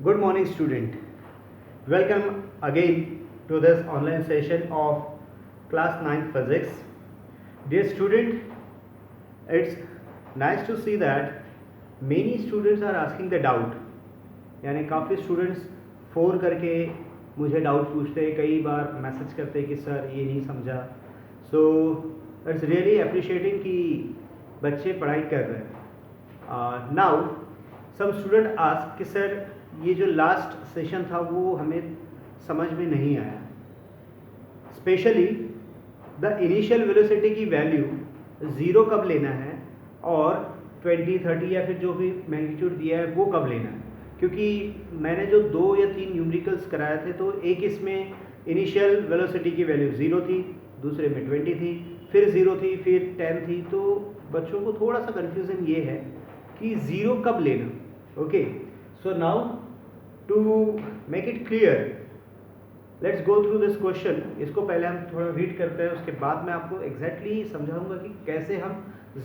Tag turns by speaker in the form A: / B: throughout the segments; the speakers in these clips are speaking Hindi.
A: Good morning, student. Welcome again to this online session of class 9 physics. Dear student, it's nice to see that many students are asking the doubt. यानी काफ़ी स्टूडेंट्स फ़ोन करके मुझे डाउट पूछते हैं, कई बार मैसेज करते हैं कि सर ये नहीं समझा. सो इट्स रियली अप्रिशिएटिंग कि बच्चे पढ़ाई कर रहे हैं. नाउ सम स्टूडेंट आस्क कि सर ये जो लास्ट सेशन था वो हमें समझ में नहीं आया. स्पेशली द इनिशियल वेलोसिटी की वैल्यू ज़ीरो कब लेना है और 20, 30 या फिर जो भी मैग्नीट्यूड दिया है वो कब लेना है. क्योंकि मैंने जो 2 या 3 न्यूमेरिकल्स कराए थे तो एक इसमें इनिशियल वेलोसिटी की वैल्यू 0 थी, दूसरे में 20 थी, फिर 0 थी, फिर 10 थी. तो बच्चों को थोड़ा सा कन्फ्यूज़न ये है कि 0 कब लेना. Okay, so now to make it clear let's go through this question. इसको पहले हम थोड़ा रीड करते हैं, उसके बाद मैं आपको एग्जैक्टली समझाऊंगा कि कैसे हम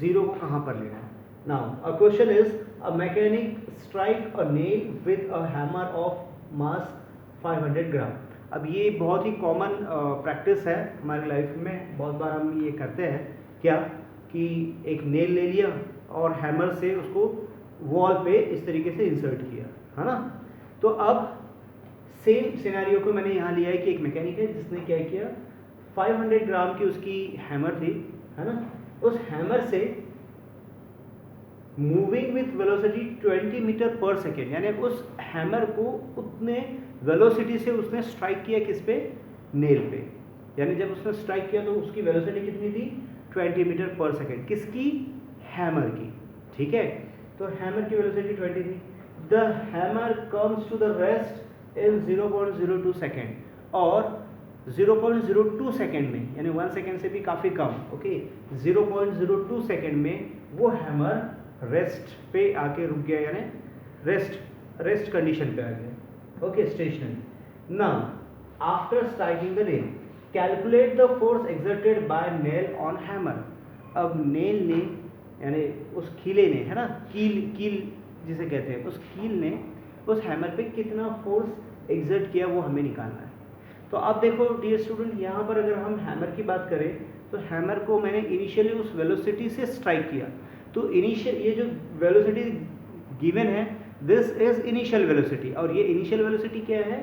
A: 0 को कहाँ पर लेना है. Now a question is a mechanic strike a nail with a hammer of mass 500 ग्राम. अब ये बहुत ही कॉमन प्रैक्टिस है हमारी लाइफ में. बहुत बार हम ये करते हैं क्या कि एक नेल ले लिया और हैमर से उसको वॉल पे इस तरीके से इंसर्ट किया, है ना. तो अब सेम सिनेरियो को मैंने यहाँ लिया है कि एक मैकेनिक है जिसने क्या किया, 500 ग्राम की उसकी हैमर थी, है ना. उस हैमर से moving with velocity 20 meter per second, यानी उस हैमर को उतने वेलोसिटी से उसने स्ट्राइक किया किस पे, नेल पे. यानी जब उसने स्ट्राइक किया तो उसकी वेलोसिटी कितनी थी, 20 मीटर पर सेकेंड. किसकी, हैमर की. ठीक है, तो हैमर की वेलोसिटी 20 थी. The hammer comes to the rest in 0.02 second, और 0.02 सेकेंड में, यानी 1 सेकेंड से भी काफ़ी कम. ओके, 0.02 सेकेंड में वो हैमर रेस्ट पे आके रुक गया, यानी रेस्ट कंडीशन पे आ गया. Okay, stationary. Now after striking the nail calculate the force exerted by nail on hammer. अब नेल ने, यानी उस कीले ने, है ना, कील जिसे कहते हैं, उस कील ने उस हैमर पे कितना फोर्स एक्सर्ट किया वो हमें निकालना है. तो अब देखो डियर स्टूडेंट, यहाँ पर अगर हम हैमर की बात करें तो हैमर को मैंने इनिशियली उस वेलोसिटी से स्ट्राइक किया. तो इनिशियल ये जो वेलोसिटी गिवन है, दिस इज इनिशियल वेलोसिटी, और ये इनिशियल वेलोसिटी क्या है,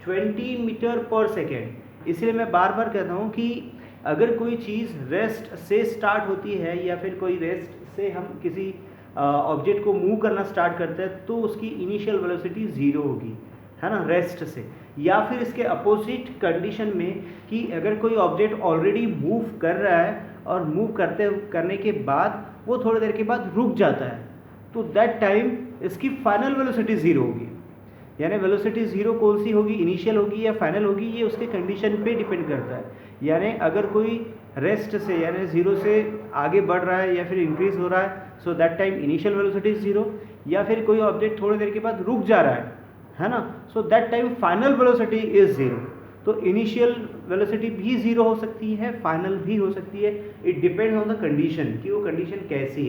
A: 20 मीटर पर सेकेंड. इसलिए मैं बार बार कहता हूँ कि अगर कोई चीज़ रेस्ट से स्टार्ट होती है या फिर कोई रेस्ट से हम किसी ऑब्जेक्ट को मूव करना स्टार्ट करते हैं तो उसकी इनिशियल वेलोसिटी 0 होगी, है ना, रेस्ट से. या फिर इसके अपोजिट कंडीशन में कि अगर कोई ऑब्जेक्ट ऑलरेडी मूव कर रहा है और मूव करने के बाद वो थोड़ी देर के बाद रुक जाता है, तो दैट टाइम इसकी फाइनल वेलोसिटी 0 होगी. यानी वेलोसिटी 0 कौन सी होगी, इनिशियल होगी या फाइनल होगी, ये उसके कंडीशन पे डिपेंड करता है. यानी अगर कोई रेस्ट से यानी 0 से आगे बढ़ रहा है या फिर इंक्रीज हो रहा है, so that time initial velocity 0. या फिर कोई ऑब्जेक्ट थोड़ी देर के बाद रुक जा रहा है ना, so that time final velocity is 0. तो इनिशियल वेलोसिटी भी 0 हो सकती है, फाइनल भी हो सकती है. It depends on the condition कि वो कंडीशन कैसी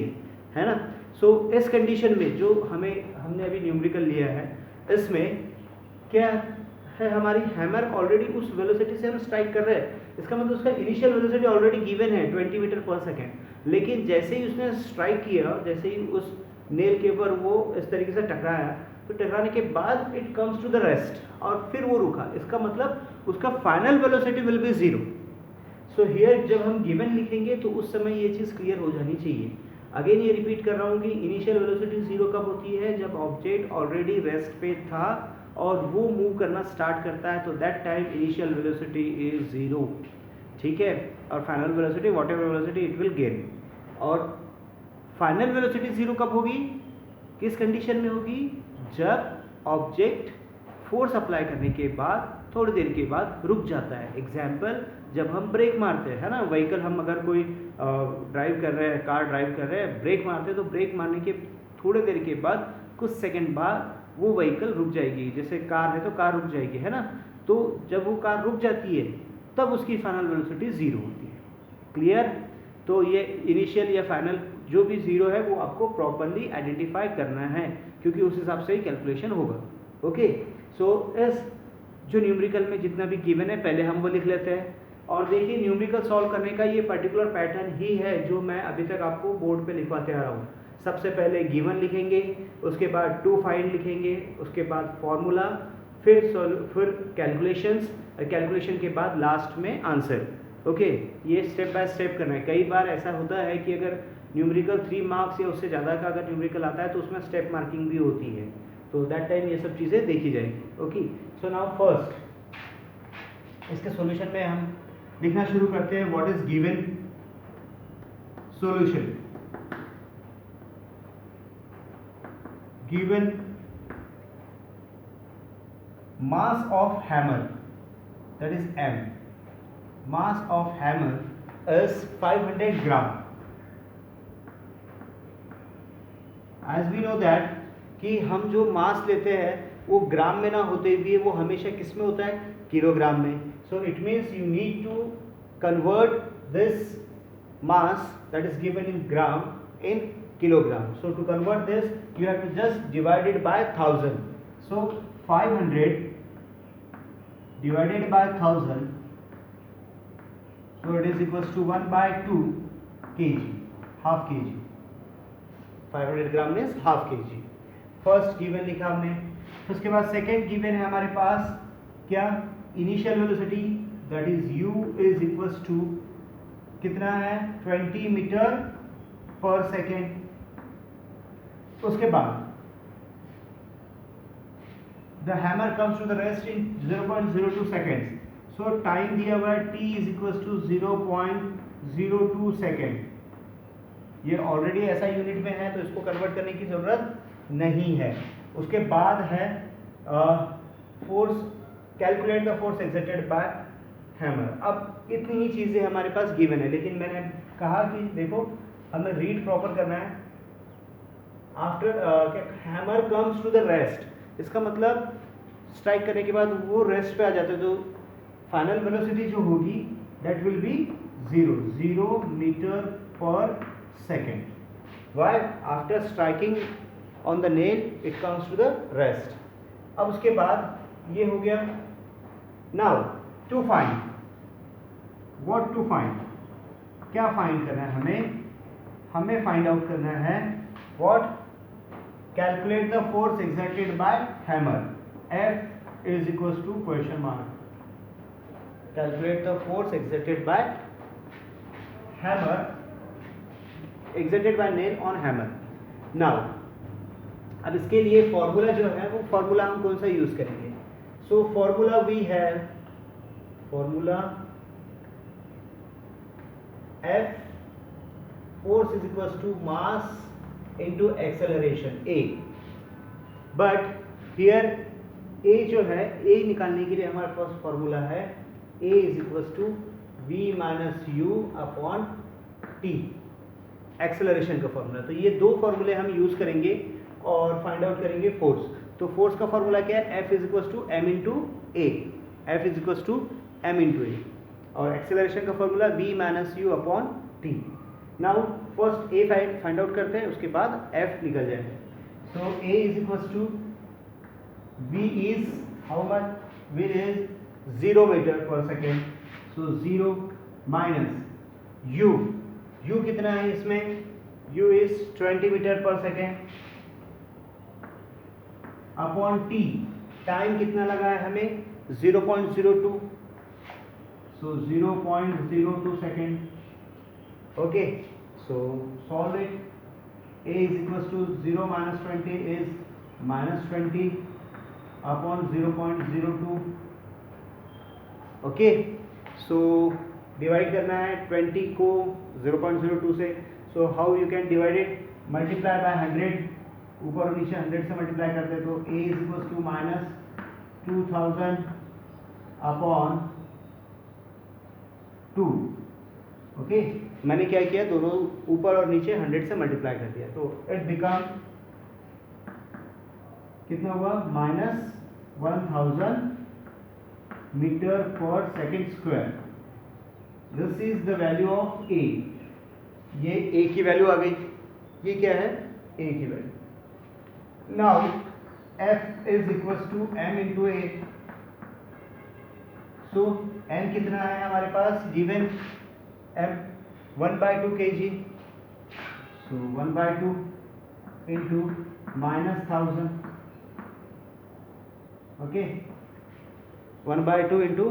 A: है ना. सो इस कंडीशन में जो हमने अभी न्यूमेरिकल लिया है, इसमें क्या है, हमारी हैमर ऑलरेडी उस वेलोसिटी से हम स्ट्राइक कर रहे हैं. इसका मतलब उसका इनिशियल वेलोसिटी ऑलरेडी गिवन है 20 मीटर पर सेकेंड. लेकिन जैसे ही उसने स्ट्राइक किया, जैसे ही उस नेल के ऊपर वो इस तरीके से टकराया, तो टकराने के बाद it comes to the rest और फिर वो रुका. इसका मतलब उसका final velocity will be 0. So here जब हम गिवन लिखेंगे तो उस समय ये चीज़ क्लियर हो जानी चाहिए. अगेन ये रिपीट कर रहा हूँ कि इनिशियल वेलोसिटी 0 कब होती है, जब ऑब्जेक्ट ऑलरेडी रेस्ट पे था और वो मूव करना स्टार्ट करता है, तो that time initial velocity is 0. ठीक है, और final velocity what ever velocity it will gain. और फाइनल वेलोसिटी 0 कब होगी, किस कंडीशन में होगी, जब ऑब्जेक्ट फोर्स अप्लाई करने के बाद थोड़ी देर के बाद रुक जाता है. एग्जाम्पल, जब हम ब्रेक मारते हैं, है ना, व्हीकल हम अगर कोई ड्राइव कर रहे हैं, कार ड्राइव कर रहे हैं, ब्रेक मारते हैं, तो ब्रेक मारने के थोड़ी देर के बाद कुछ सेकंड बाद वो व्हीकल रुक जाएगी. जैसे कार है तो कार रुक जाएगी, है ना. तो जब वो कार रुक जाती है तब उसकी फाइनल वेलोसिटी 0 होती है. क्लियर. तो ये इनिशियल या फाइनल जो भी 0 है वो आपको प्रॉपरली आइडेंटिफाई करना है, क्योंकि उस हिसाब से ही कैलकुलेशन होगा. ओके, सो इस जो न्यूमेरिकल में जितना भी गिवन है पहले हम वो लिख लेते हैं। और देखिए न्यूमेरिकल सॉल्व करने का ये पर्टिकुलर पैटर्न ही है जो मैं अभी तक आपको बोर्ड पे लिखवाते आ रहा हूँ। सबसे पहले गिवन लिखेंगे, उसके बाद टू फाइंड लिखेंगे, उसके बाद फॉर्मूला, फिर कैलकुलेशंस, कैलकुलेशन के बाद लास्ट में आंसर। ओके, ये स्टेप बाय स्टेप करना है। कई बार ऐसा होता है कि अगर न्यूमेरिकल 3 मार्क्स या उससे ज़्यादा का अगर न्यूमेरिकल आता है तो उसमें स्टेप मार्किंग भी होती है, तो दैट टाइम ये सब चीज़ें देखी जाएगी। ओके, सो नाउ फर्स्ट इसके सॉल्यूशन में हम लिखना शुरू करते हैं। What is given solution? Given mass of hammer, that is M, mass of hammer is 500 gram. As we know that कि हम जो मास लेते हैं वो ग्राम में ना होते हुए वो हमेशा किस में होता है? किलोग्राम में। So it means you need to convert this mass that is given in gram in kilogram. So to convert this you have to just divide it by 1000. So 500 divided by 1000, so it is equals to 1 by 2 kg, half kg. 500 gram means half kg. First given लिखा हमने, उसके बाद सेकेंड गिवन है हमारे पास क्या? Initial velocity, that is u is equals to कितना है? 20 मीटर पर सेकेंड। उसके बाद the hammer comes to the rest in 0.02 seconds. So time दिया हुआ है t is equals to 0.02 second. ये ऑलरेडी ऐसा यूनिट में है तो इसको कन्वर्ट करने की जरूरत नहीं है। उसके बाद है force, calculate the force exerted bye hammer. अब इतनी ही चीज़ें हमारे पास गिवन है, लेकिन मैंने कहा कि देखो हमें रीड प्रॉपर करना है। After hammer comes to the rest, इसका मतलब स्ट्राइक करने के बाद वो रेस्ट पे आ जाता है, तो फाइनल वेलोसिटी जो होगी that will be 0 metre per second. Why? After striking on the nail it comes to the rest. अब उसके बाद ये हो गया। Now to find, what to find? क्या फाइंड करना है हमें फाइंड आउट करना है what? Calculate the force exerted by hammer. F is equals to question mark. Calculate the force exerted by hammer, exerted by nail on hammer. Now, अब इसके लिए फॉर्मूला जो है वो फॉर्मूला हम कौन सा यूज करेंगे? So formula we have formula F force is equals to mass into acceleration a, but here a जो है a निकालने के लिए हमारे पास फॉर्मूला है a is equals to v minus u upon t, acceleration का फॉर्मूला। तो ये दो फॉर्मूले हम यूज करेंगे और फाइंड आउट करेंगे फोर्स। तो फोर्स का फॉर्मूला क्या है? F is equals to m into a, F is equals to m into a, और एक्सेलरेशन का formula v minus u upon t। Now first a find out करते हैं, उसके बाद एफ निकल जाएगा। So a is equals to v is how much? V is 0 metre per second. So 0 minus u, u कितना है इसमें? U is 20 meter per second upon t, time कितना लगा है हमें? 0.02, so 0.02 second. Okay, so solve it. A is equals to 0 minus 20 is minus 20 upon 0.02. Okay, so divide करना है 20 को 0.02 से। So how you can divide it? Multiply by 100, ऊपर और नीचे 100 से मल्टीप्लाई करते हैं तो A is equals to minus 2000 upon 2। Okay, मैंने क्या किया? दोनों ऊपर और नीचे 100 से मल्टीप्लाई कर दिया, तो इट बिकम कितना हुआ? Minus 1000 meter per second square. This is the value of a. ये ए की वैल्यू आ गई, ये क्या है? ए की value. Now F is equals to m into a. So n कितना है हमारे पास given m 1/2 kg. So 1/2 into -1000. Okay, 1/2 into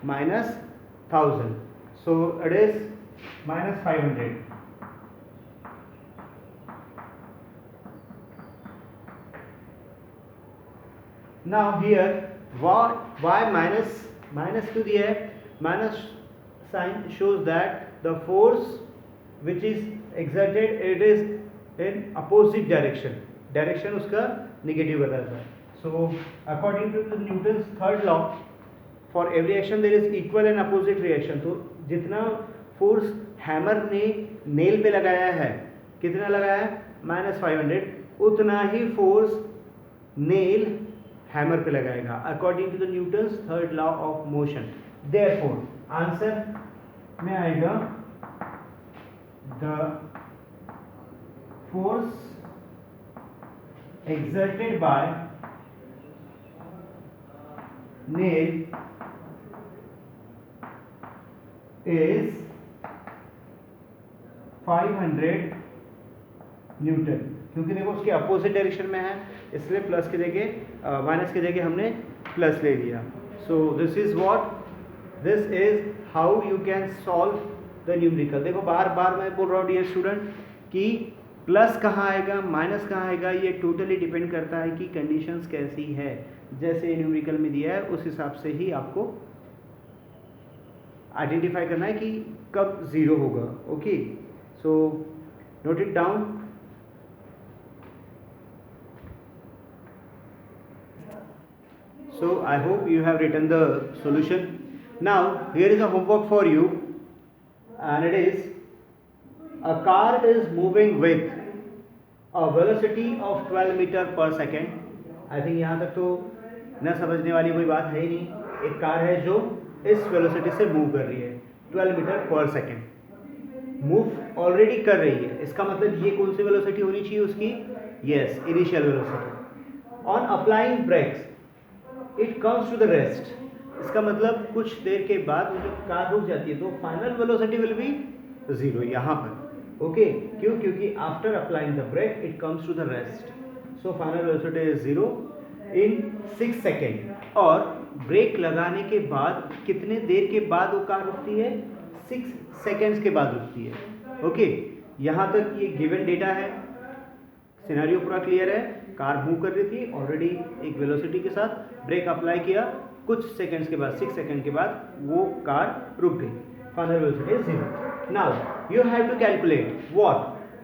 A: -1000. So it is -500. Now here why minus क्यों दिया है? Minus sign shows that the force which is exerted it is in opposite direction. Direction उसका नेगेटिव बताता है. So according to Newton's third law, for every action there is equal and opposite reaction. तो जितना फोर्स हैमर ने नेल पे लगाया है, कितना लगाया है? -500. उतना ही फोर्स नेल हैमर पे लगाएगा according to the Newton's third law of motion. Therefore answer में आएगा the force exerted by nail is 500 newton. क्योंकि देखो उसके अपोजिट डायरेक्शन में है इसलिए प्लस की जगह माइनस की जगह हमने प्लस ले लिया. So this is how you can solve the numerical. देखो बार बार मैं बोल रहा हूँ डियर स्टूडेंट कि प्लस कहाँ आएगा माइनस कहाँ आएगा ये टोटली डिपेंड करता है कि कंडीशंस कैसी है. जैसे न्यूमेरिकल में दिया है उस हिसाब से ही आपको आइडेंटिफाई करना है कि कब ज़ीरो होगा. Okay, so note it down. So I hope you have written the solution. Now here is a homework for you, and it is a car is moving with a velocity of 12 meter per second. I think यहाँ तक तो न समझने वाली कोई बात है ही नहीं. एक कार है जो इस वेलोसिटी से मूव कर रही है 12 metre per second. Move already कर रही है, इसका मतलब ये कौन सी वेलोसिटी होनी चाहिए उसकी? Yes, initial velocity. On applying brakes it comes to the rest. इसका मतलब कुछ देर के बाद जब कार रुक जाती है तो final velocity will be zero यहाँ पर. ओके, क्यों? क्योंकि after applying the brake it comes to the rest. So final velocity is zero in 6 second. और ब्रेक लगाने के बाद कितने देर के बाद वो कार रुकती है? 6 सेकेंड्स के बाद रुकती है. ओके, यहाँ तक ये गिवन डेटा है. सिनेरियो पूरा क्लियर है. कार मूव कर रही थी ऑलरेडी एक वेलोसिटी के साथ, ब्रेक अप्लाई किया, कुछ सेकंड्स के बाद 6 सेकंड के बाद वो कार रुक गई. Final velocity is zero. Now you have to calculate what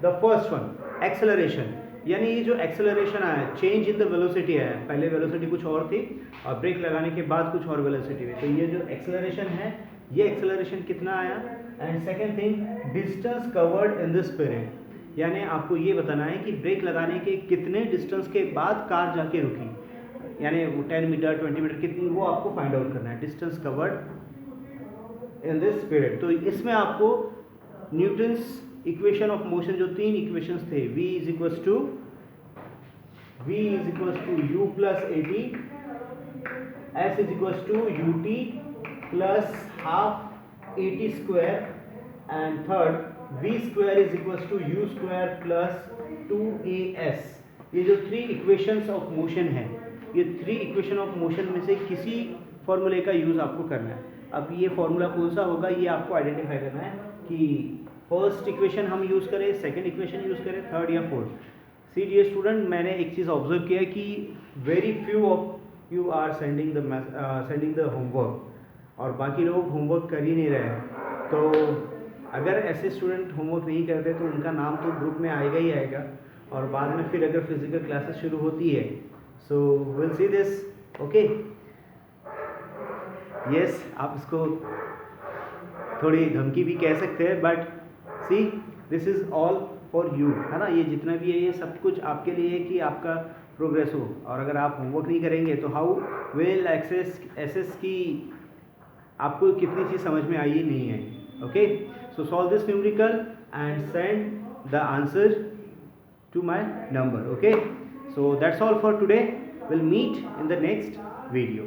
A: the first one, acceleration. यानी ये जो एक्सेलरेशन आया, चेंज इन द वेलोसिटी आया. पहले वेलोसिटी कुछ और थी और ब्रेक लगाने के बाद कुछ और वेलोसिटी हुई. तो ये जो एक्सेलरेशन है, ये एक्सेलरेशन कितना आया? And second thing, distance covered in this period. यानी आपको ये बताना है कि ब्रेक लगाने के कितने डिस्टेंस के बाद कार जाके रुकी. यानी वो 10 मीटर 20 मीटर कितनी, वो आपको फाइंड आउट करना है. Distance covered in this period. तो इसमें आपको न्यूटन्स इक्वेशन ऑफ मोशन, जो 3 इक्वेशंस थे, v is equals to u plus at, s is equals to ut plus half at square, and third v square is equals to u square plus 2as. ये जो 3 इक्वेशंस ऑफ मोशन है, ये 3 इक्वेशन ऑफ मोशन में से किसी फॉर्मूले का यूज़ आपको करना है. अब ये फॉर्मूला कौन सा होगा ये आपको आइडेंटिफाई करना है कि फर्स्ट इक्वेशन हम यूज़ करें, सेकंड इक्वेशन यूज़ करें, थर्ड या फोर्थ. सी डियर स्टूडेंट, मैंने एक चीज़ ऑब्जर्व किया कि very few of you are sending the homework और बाकी लोग होमवर्क कर ही नहीं रहे. तो अगर ऐसे स्टूडेंट होमवर्क नहीं करते तो उनका नाम तो ग्रुप में आएगा ही आएगा. और बाद में फिर अगर फिजिकल क्लासेस शुरू होती है, so will see this. Okay, yes, आप इसको थोड़ी धमकी भी कह सकते हैं, but see this is all for you, है ना. ये जितना भी है ये सब कुछ आपके लिए है कि आपका प्रोग्रेस हो. और अगर आप होमवर्क नहीं करेंगे तो हाउ विल एसेस की आपको कितनी चीज़ समझ में आई नहीं है. Okay, so solve this numerical and send the answer to my number. Okay, so that's all for today. We'll meet in the next video.